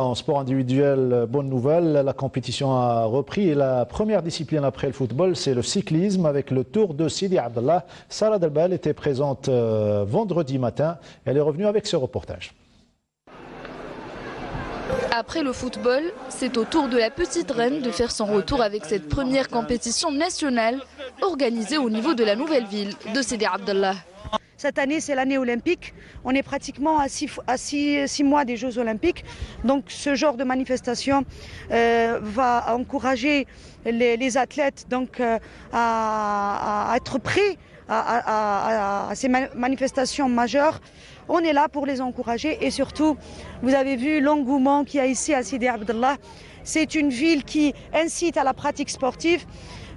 En sport individuel, bonne nouvelle, la compétition a repris et la première discipline après le football, c'est le cyclisme avec le Tour de Sidi Abdallah. Sarah Delbel était présente vendredi matin. Elle est revenue avec ce reportage. Après le football, c'est au tour de la petite reine de faire son retour avec cette première compétition nationale organisée au niveau de la nouvelle ville de Sidi Abdallah. Cette année, c'est l'année olympique. On est pratiquement à six mois des Jeux olympiques. Donc ce genre de manifestation va encourager les athlètes à être prêts à ces manifestations majeures. On est là pour les encourager et surtout, vous avez vu l'engouement qu'il y a ici à Sidi Abdallah. C'est une ville qui incite à la pratique sportive.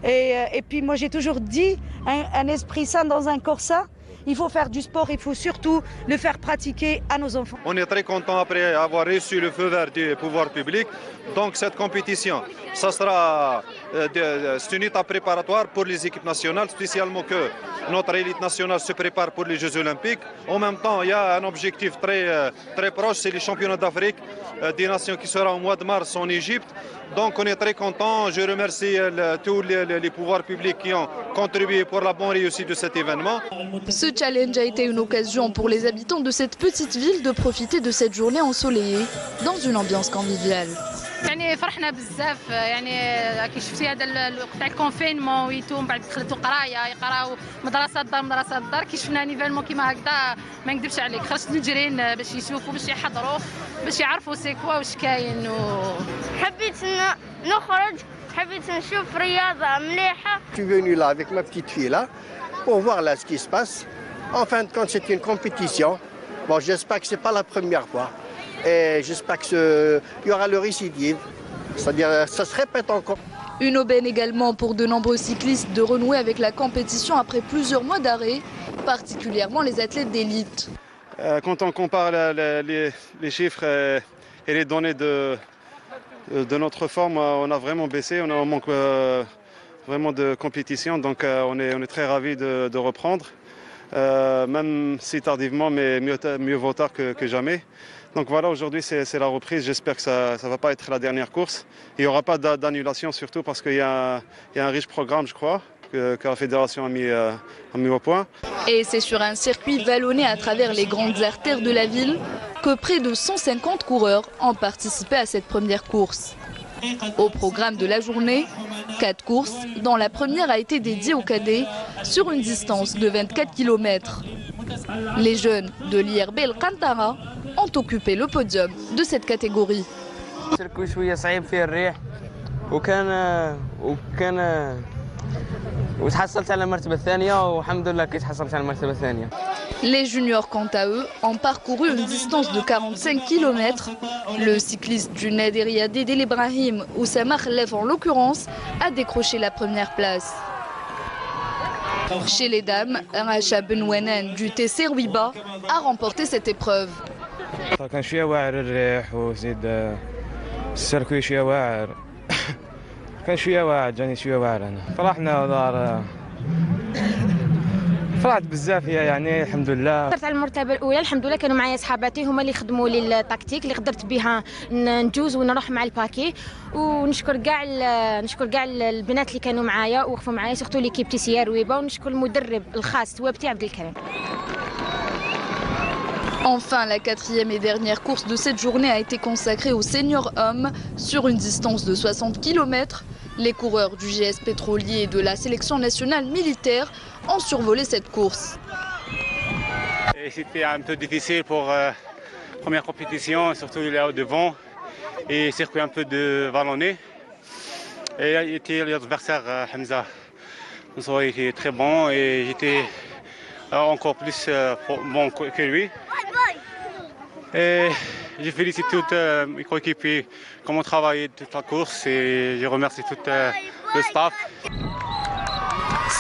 Et puis moi j'ai toujours dit, un esprit sain dans un corps sain. Il faut faire du sport, il faut surtout le faire pratiquer à nos enfants. On est très content après avoir reçu le feu vert du pouvoir public. Donc cette compétition, ça sera c'est une étape préparatoire pour les équipes nationales, spécialement que notre élite nationale se prépare pour les Jeux olympiques. En même temps, il y a un objectif très proche, c'est les championnats d'Afrique des nations qui sera au mois de mars en Égypte. Donc on est très content. Je remercie tous les pouvoirs publics qui ont contribué pour la bonne réussite de cet événement. Ce challenge a été une occasion pour les habitants de cette petite ville de profiter de cette journée ensoleillée dans une ambiance conviviale. يعني فرحنا بزاف يعني كي شفتي هذا الوقت تاع الكونفينمون ويتو من بعد دخلتو قرايه يقراو مدرسه الدار كي شفنا نيفالمون كيما هكذا ما نكذبش عليك خرجت نجرين باش يشوفوا باش يحضروا باش يعرفوا سي كوا واش كاين حبيت نخرج حبيت نشوف رياضه مليحه. Je suis venu là avec ma petite fille là pour voir là ce qui se passe. En fin de compte, c'est une compétition. Bon, j'espère que c'est pas la première fois. Et j'espère qu'il y aura le récidive, c'est-à-dire ça se répète encore. Une aubaine également pour de nombreux cyclistes de renouer avec la compétition après plusieurs mois d'arrêt, particulièrement les athlètes d'élite. Quand on compare les chiffres et les données de notre forme, on a vraiment baissé, on a un manque vraiment de compétition, donc on est très ravis de reprendre, même si tardivement, mais mieux vaut tard que jamais. Donc voilà, aujourd'hui c'est la reprise, j'espère que ça ne va pas être la dernière course. Il n'y aura pas d'annulation surtout parce qu'il y a un riche programme, je crois, que la fédération a mis au point. Et c'est sur un circuit vallonné à travers les grandes artères de la ville que près de 150 coureurs ont participé à cette première course. Au programme de la journée, 4 courses, dont la première a été dédiée aux cadets sur une distance de 24 km. Les jeunes de l'IRB El Kantara ont occupé le podium de cette catégorie. Les juniors, quant à eux, ont parcouru une distance de 45 km. Le cycliste du Naderia Dédé Ibrahim, Oussama Khlef en l'occurrence, a décroché la première place. Chez les dames, Racha Benouanan du TC Rouiba a remporté cette épreuve. كان شويه واعر الريح وزيد السيركوي شويه واعر كان شويه واعر جاني شويه واعر انا فرحنا دار فرحت بزاف يعني الحمد لله. صرت على المرتبه الاولى الحمد لله كانوا معايا صحاباتي هما اللي خدموا لي التكتيك اللي قدرت بها نجوز ونروح مع الباكي ونشكر كاع البنات اللي كانوا معايا ووقفوا معايا سورتو ليكيب تي سي رويبا ونشكر المدرب الخاص توابتي عبد الكريم. Enfin, la quatrième et dernière course de cette journée a été consacrée aux seniors hommes sur une distance de 60 km. Les coureurs du GS pétrolier et de la sélection nationale militaire ont survolé cette course. C'était un peu difficile pour la première compétition, surtout là devant, et circuit un peu de vallonné. Et l'adversaire Hamza, il était très bon et j'étais encore plus bon que lui. Et je félicite tous mes coéquipiers qui ont travaillé toute la course et je remercie tout le staff.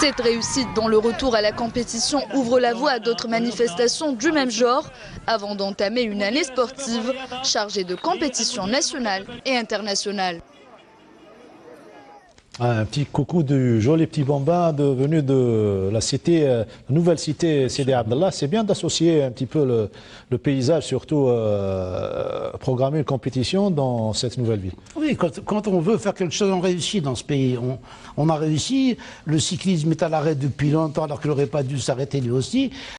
Cette réussite dans le retour à la compétition ouvre la voie à d'autres manifestations du même genre avant d'entamer une année sportive chargée de compétitions nationales et internationales. Un petit coucou du joli petit bambin venu de la cité, la nouvelle cité Sidi Abdallah. C'est bien d'associer un petit peu le paysage, surtout programmer une compétition dans cette nouvelle ville. Oui, quand on veut faire quelque chose, on réussit dans ce pays. On a réussi. Le cyclisme est à l'arrêt depuis longtemps alors qu'il n'aurait pas dû s'arrêter lui aussi.